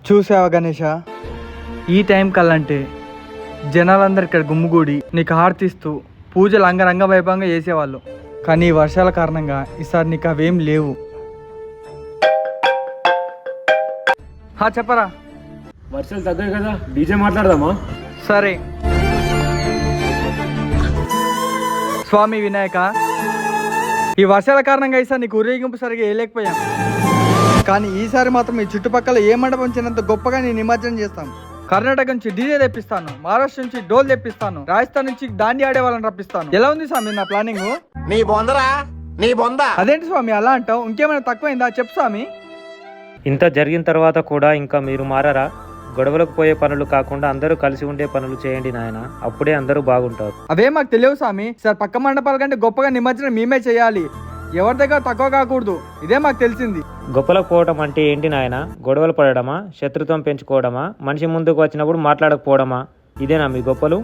చూసావా గణేష, ఈ టైం కల్లంటే జనాలందరూ ఇక్కడ గుమ్ముగూడి నీకు హారతిస్తూ పూజలు అంగరంగ వైభవంగా చేసేవాళ్ళు. కానీ ఈ వర్షాల కారణంగా ఈసారి నీకు అవేం లేవు. చెప్పరా. వర్షాలు తగ్గాయి కదా, డీజే మాట్లాడదామా? సరే. స్వామి వినాయక, ఈ వర్షాల కారణంగా ఈసారి నీకు ఊరేగింపు సరిగా వేయలేకపోయాం. కానీ ఈసారి మాత్రం ఈ చుట్టుపక్కల ఏ మండపం వచ్చినంత గొప్పగా నేను నిమజ్జనం చేస్తాను. కర్ణాటక నుంచి డీజే తెప్పిస్తాను, మహారాష్ట్ర నుంచి డోల్ తెప్పిస్తాను, రాజస్థాన్ నుంచి దాండి ఆడే వాళ్ళని రప్పిస్తాను. ఎలా ఉంది స్వామి నా ప్లానింగ్? అదేంటి స్వామి అలా అంటావు? ఇంకేమైనా తక్కువైందా చెప్పు స్వామి. ఇంత జరిగిన తర్వాత కూడా ఇంకా మీరు మారరా? గొడవలకు పోయే పనులు కాకుండా అందరూ కలిసి ఉండే పనులు చేయండి నాయన, అప్పుడే అందరూ బాగుంటారు. అవే మాకు తెలియవు స్వామి. సార్ పక్క మండపాల కంటే గొప్పగా నిమజ్జనం మేమే చేయాలి, ఎవరి దగ్గర తక్కువ కాకూడదు. ఇదే మాకు తెలిసింది. గొప్పలకు పోవటం అంటే ఏంటి నాయన? గొడవలు పడడమా? శత్రుత్వం పెంచుకోవడమా? మనిషి ముందుకు వచ్చినప్పుడు మాట్లాడకపోవడమా? ఇదేనా మీ గొప్పలు?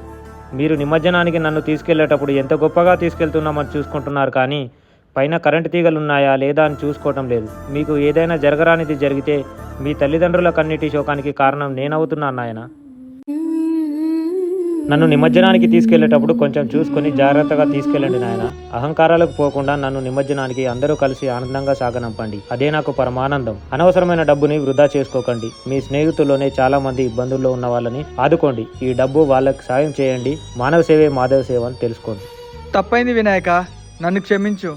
మీరు నిమజ్జనానికి నన్ను తీసుకెళ్లేటప్పుడు ఎంత గొప్పగా తీసుకెళ్తున్నామని చూసుకుంటున్నారు, కానీ పైన కరెంటు తీగలు ఉన్నాయా లేదా అని చూసుకోవటం లేదు. మీకు ఏదైనా జరగరానిది జరిగితే మీ తల్లిదండ్రుల కన్నిటి శోకానికి కారణం నేనవుతున్నాను నాయన. నన్ను నిమజ్జనానికి తీసుకెళ్లేటప్పుడు కొంచెం చూసుకొని జాగ్రత్తగా తీసుకెళ్ళండి నాయన. అహంకారాలకు పోకుండా నన్ను నిమజ్జనానికి అందరూ కలిసి ఆనందంగా సాగనంపండి, అదే నాకు పరమానందం. అనవసరమైన డబ్బుని వృధా చేసుకోకండి. మీ స్నేహితుల్లోనే చాలా మంది ఇబ్బందుల్లో ఉన్న వాళ్ళని ఆదుకోండి. ఈ డబ్బు వాళ్ళకి సాయం చేయండి. మానవ సేవే మాధవ సేవ అని తెలుసుకోండి. తప్పైంది వినాయక, నన్ను క్షమించు.